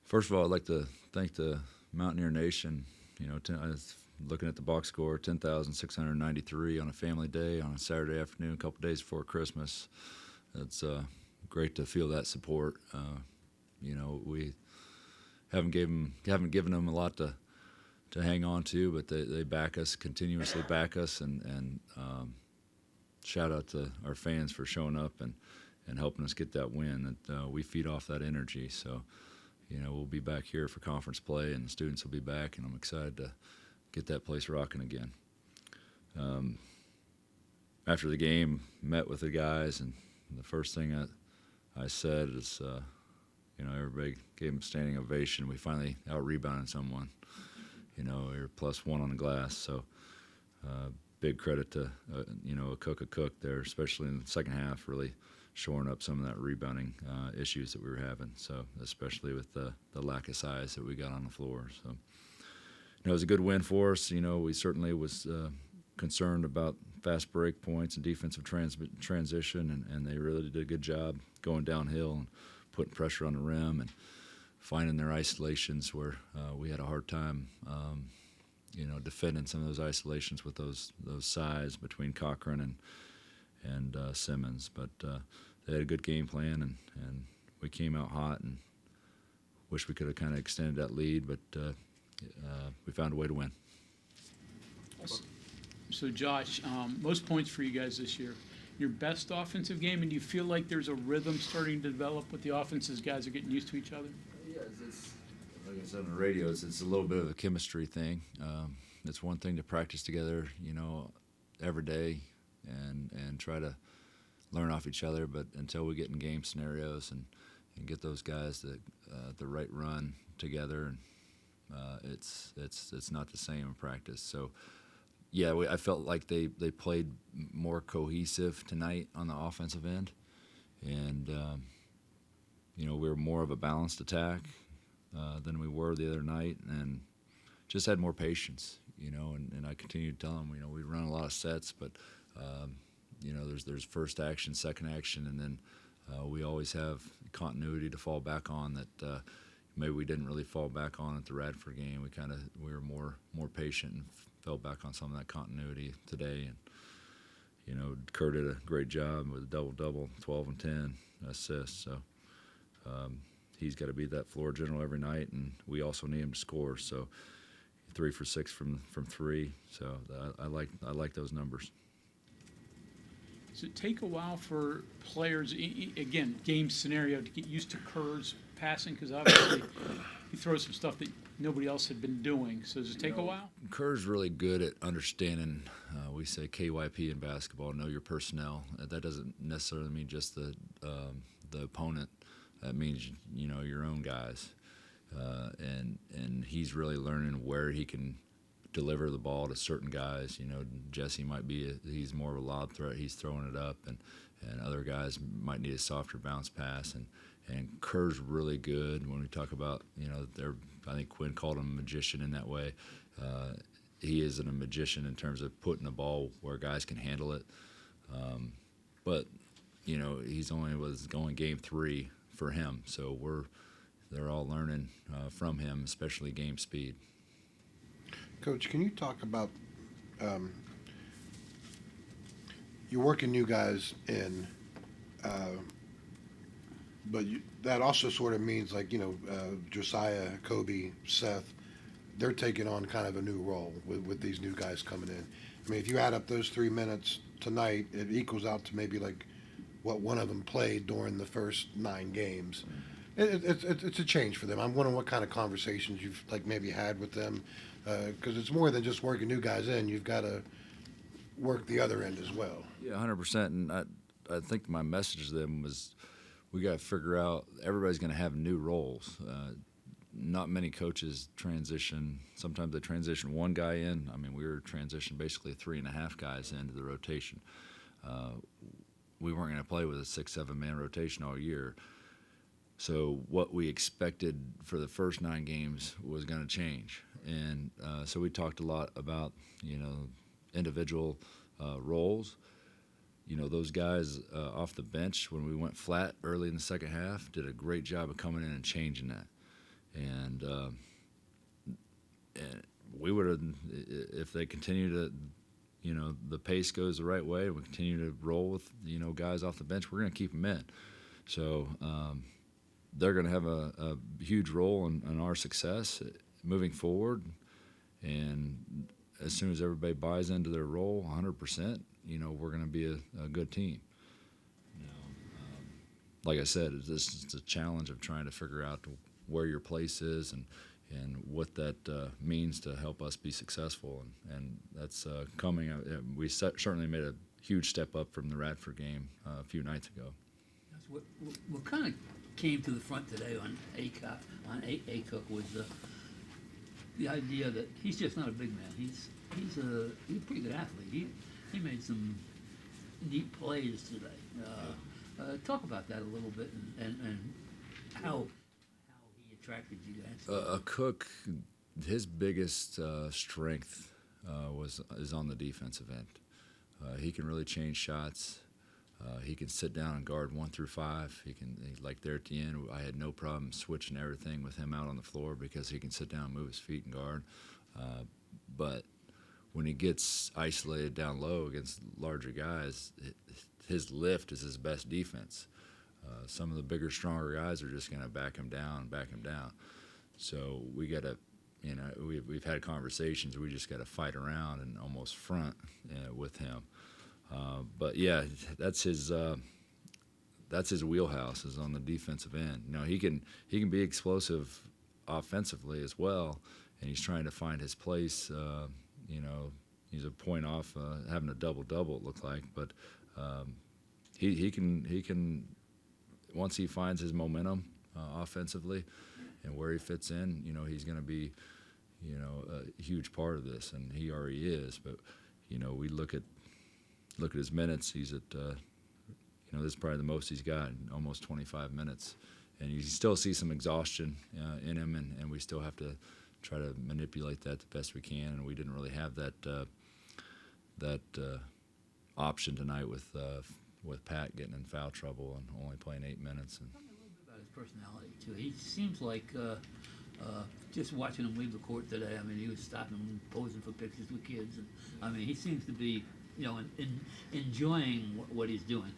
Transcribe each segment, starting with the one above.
First of all, I'd like to thank the Mountaineer Nation. I was looking at the box score, 10,693 on a family day on a Saturday afternoon, a couple days before Christmas. It's great to feel that support. We haven't given them a lot to hang on to, but they back us, continuously back us, and shout out to our fans for showing up and helping us get that win. That we feed off that energy. So, we'll be back here for conference play, and the students will be back, and I'm excited to get that place rocking again. After the game, met with the guys, and the first thing I said is, everybody gave them a standing ovation. We finally out-rebounded someone. We were +1 on the glass, so big credit to, a cook there, especially in the second half, really shoring up some of that rebounding issues that we were having, so especially with the lack of size that we got on the floor. So, it was a good win for us. We certainly was concerned about fast break points and defensive transition, and they really did a good job going downhill and putting pressure on the rim and finding their isolations where we had a hard time, defending some of those isolations with those size between Cochran and Simmons. But they had a good game plan, and we came out hot, and wish we could have kind of extended that lead, but we found a way to win. So, Josh, most points for you guys this year. Your best offensive game, and do you feel like there's a rhythm starting to develop with the offenses? Guys are getting used to each other? Yeah, it's like I said on the radio, it's a little bit of a chemistry thing. It's one thing to practice together, every day and try to learn off each other, but until we get in game scenarios and get those guys the right run together, it's not the same in practice. So, yeah, I felt like they played more cohesive tonight on the offensive end, and we were more of a balanced attack than we were the other night, and just had more patience, and I continued to tell them, we run a lot of sets, but there's first action, second action, and then we always have continuity to fall back on that maybe we didn't really fall back on at the Radford game. We were more patient and fell back on some of that continuity today. And Kurt did a great job with a double-double, 12 and 10 assists. So he's got to be that floor general every night, and we also need him to score. So 3 for 6 from 3. So I like those numbers. Does it take a while for players, again, game scenario, to get used to Kerr's passing? Because obviously he throws some stuff that nobody else had been doing. So does it take a while? Kerr's really good at understanding, we say KYP in basketball, know your personnel. That doesn't necessarily mean just the opponent. That means, your own guys. And he's really learning where he can deliver the ball to certain guys. Jesse he's more of a lob threat. He's throwing it up, and other guys might need a softer bounce pass. And Kerr's really good when we talk about, I think Quinn called him a magician in that way. He isn't a magician in terms of putting the ball where guys can handle it. But, he's only was going game 3 for him. So they're all learning from him, especially game speed. Coach, can you talk about you're working new guys in, but that also sort of means like, Josiah, Kobe, Seth, they're taking on kind of a new role with these new guys coming in. I mean, if you add up those 3 minutes tonight, it equals out to maybe like what one of them played during the first 9 games. It's a change for them. I'm wondering what kind of conversations you've like maybe had with them, because it's more than just working new guys in. You've got to work the other end as well. Yeah, 100%. And I think my message to them was, we got to figure out everybody's going to have new roles. Not many coaches transition. Sometimes they transition one guy in. I mean, we were transitioning basically 3.5 guys into the rotation. We weren't going to play with a 6-7 man rotation all year. So what we expected for the first 9 games was going to change. And so we talked a lot about, individual roles. Those guys off the bench, when we went flat early in the second half, did a great job of coming in and changing that. And we would have, if they continue to, the pace goes the right way, we continue to roll with, guys off the bench, we're going to keep them in. So they're going to have a huge role in our success moving forward. And as soon as everybody buys into their role 100%, we're going to be a good team. Like I said, it's a challenge of trying to figure out where your place is and what that means to help us be successful. And that's coming. We certainly made a huge step up from the Radford game a few nights ago. That's what kind of came to the front today on Acook was the idea that he's just not a big man. He's a pretty good athlete. He made some neat plays today. Talk about that a little bit and how he attracted you guys. Cook, his biggest strength is on the defensive end. He can really change shots. He can sit down and guard 1 through 5. Like there at the end, I had no problem switching everything with him out on the floor because he can sit down, move his feet, and guard. But when he gets isolated down low against larger guys, his lift is his best defense. Some of the bigger, stronger guys are just going to back him down. So we got to, we've had conversations. We just got to fight around and almost front with him. But yeah, that's his wheelhouse is on the defensive end. He can be explosive offensively as well, and he's trying to find his place. He's a point off having a double-double, it looked like, but he can once he finds his momentum offensively and where he fits in, he's going to be a huge part of this, and he already is. But we look at his minutes. He's at this is probably the most he's got, almost 25 minutes, and you still see some exhaustion in him, and we still have to try to manipulate that the best we can. And we didn't really have that option tonight with Pat getting in foul trouble and only playing 8 minutes. And Tell me a little bit about his personality too. He seems like just watching him leave the court today. I mean, he was stopping and posing for pictures with kids, and he seems to be enjoying what he's doing.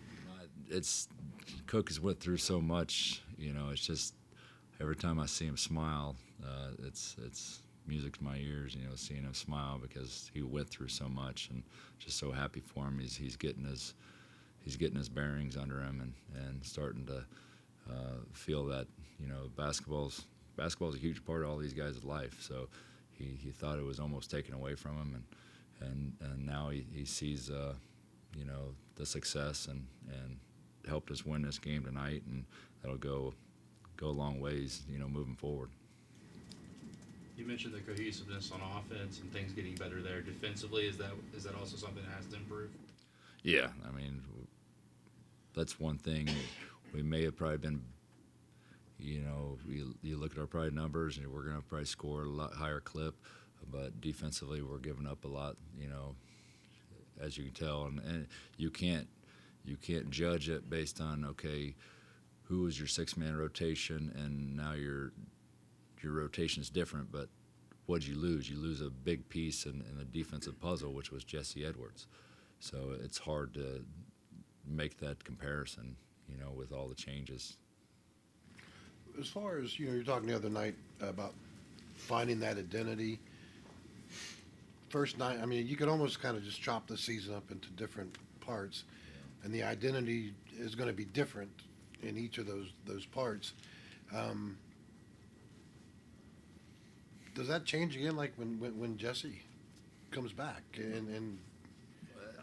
Cook has went through so much. It's just every time I see him smile, it's music to my ears. Seeing him smile because he went through so much, and just so happy for him. He's getting his bearings under him and starting to feel that basketball's a huge part of all these guys' life. So he thought it was almost taken away from him, and now he sees the success and helped us win this game tonight, and that'll go a long ways moving forward. You mentioned the cohesiveness on offense and things getting better there. Defensively, is that also something that has to improve? Yeah, I mean, that's one thing. We may have probably been, you look at our probably numbers, and we're going to probably score a lot higher clip, but defensively we're giving up a lot, as you can tell, and you can't judge it based on, okay, who was your 6-man rotation, and now your rotation is different, but what'd you lose? You lose a big piece in the defensive puzzle, which was Jesse Edwards. So it's hard to make that comparison, with all the changes. As far as, you're talking the other night about finding that identity. First night, I mean, you could almost kind of just chop the season up into different parts, and the identity is going to be different in each of those parts. Does that change again, like when Jesse comes back? And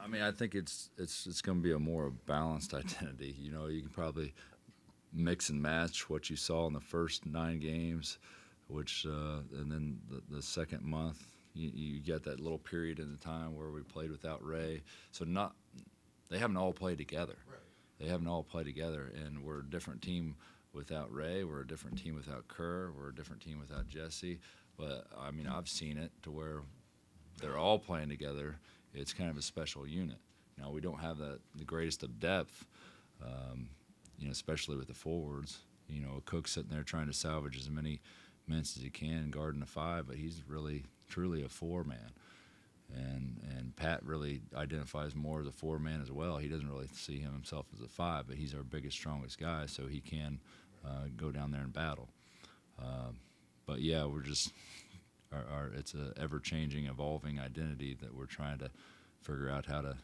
I mean, I think it's going to be a more balanced identity. You can probably mix and match what you saw in the first 9 games, which and then the second month you get that little period in the time where we played without Ray. So they haven't all played together. Right. They haven't all played together, and we're a different team without Ray. We're a different team without Kerr. We're a different team without Jesse. But I mean, I've seen it to where they're all playing together. It's kind of a special unit. Now, we don't have the greatest of depth, especially with the forwards. Cook sitting there trying to salvage as many minutes as he can guarding the 5, but he's really truly a 4-man. And Pat really identifies more as a 4-man as well. He doesn't really see himself as a 5, but he's our biggest, strongest guy, so he can go down there and battle. But yeah, we're just it's a ever-changing, evolving identity that we're trying to figure out how to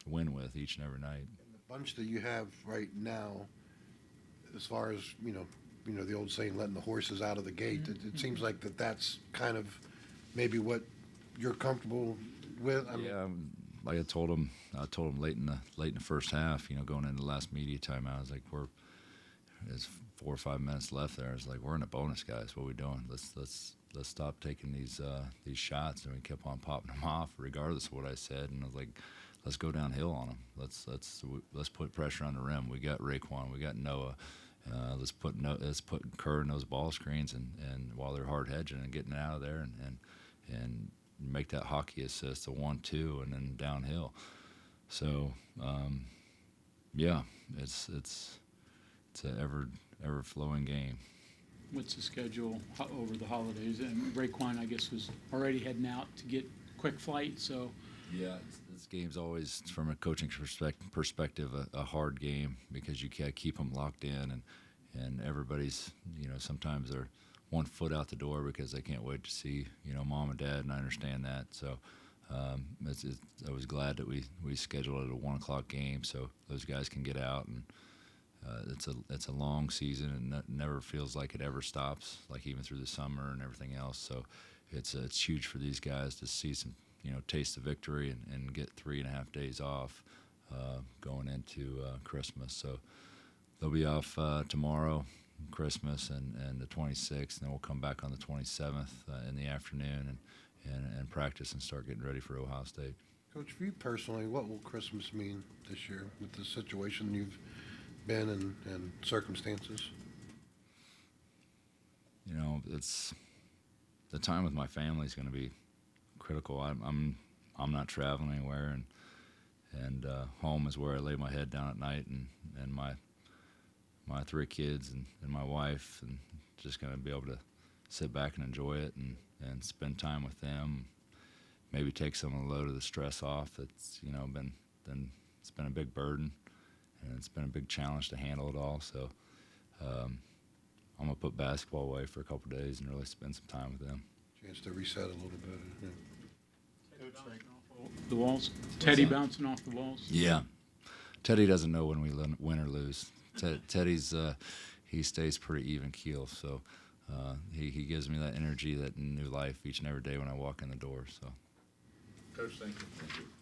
win with each and every night. And the bunch that you have right now, as far as the old saying, letting the horses out of the gate, it seems like that's kind of maybe what you're comfortable with. I mean, Yeah, like I told him late in the first half, going into the last media timeout, I was like, there's 4 or 5 minutes left there. I was like, we're in a bonus, guys. What are we doing? Let's stop taking these shots. And we kept on popping them off, regardless of what I said. And I was like, let's go downhill on them. Let's put pressure on the rim. We got Raekwon, we got Noah. Let's put Kerr in those ball screens, and while they're hard hedging and getting out of there, and make that hockey assist, a 1-2, and then downhill. So, yeah, it's an ever flowing game. What's the schedule over the holidays? And Raekwon, I guess, was already heading out to get quick flight, so. Yeah, this game's always, from a coaching perspective, a hard game, because you can't keep them locked in, and everybody's, sometimes they're 1 foot out the door because they can't wait to see, mom and dad, and I understand that. So I was glad that we scheduled it a 1 o'clock game so those guys can get out, and it's a long season, and it never feels like it ever stops, like even through the summer and everything else. So it's huge for these guys to see some, taste the victory and get 3.5 days off going into Christmas. So they'll be off tomorrow, Christmas, and the 26th, and then we'll come back on the 27th in the afternoon and practice and start getting ready for Ohio State. Coach, for you personally, what will Christmas mean this year with the situation you've been in and circumstances? It's the time with my family is going to be critical. I'm not traveling anywhere, and home is where I lay my head down at night, and my 3 kids and my wife, and just going to be able to sit back and enjoy it and spend time with them, maybe take some of the load of the stress off. It's it's been a big burden, and it's been a big challenge to handle it all. So I'm gonna put basketball away for a couple of days and really spend some time with them. Chance to reset a little bit. Yeah. The walls. Teddy bouncing off the walls. Yeah, Teddy doesn't know when we win or lose. Teddy's he stays pretty even keel, so he gives me that energy, that new life each and every day when I walk in the door. So, Coach, thank you.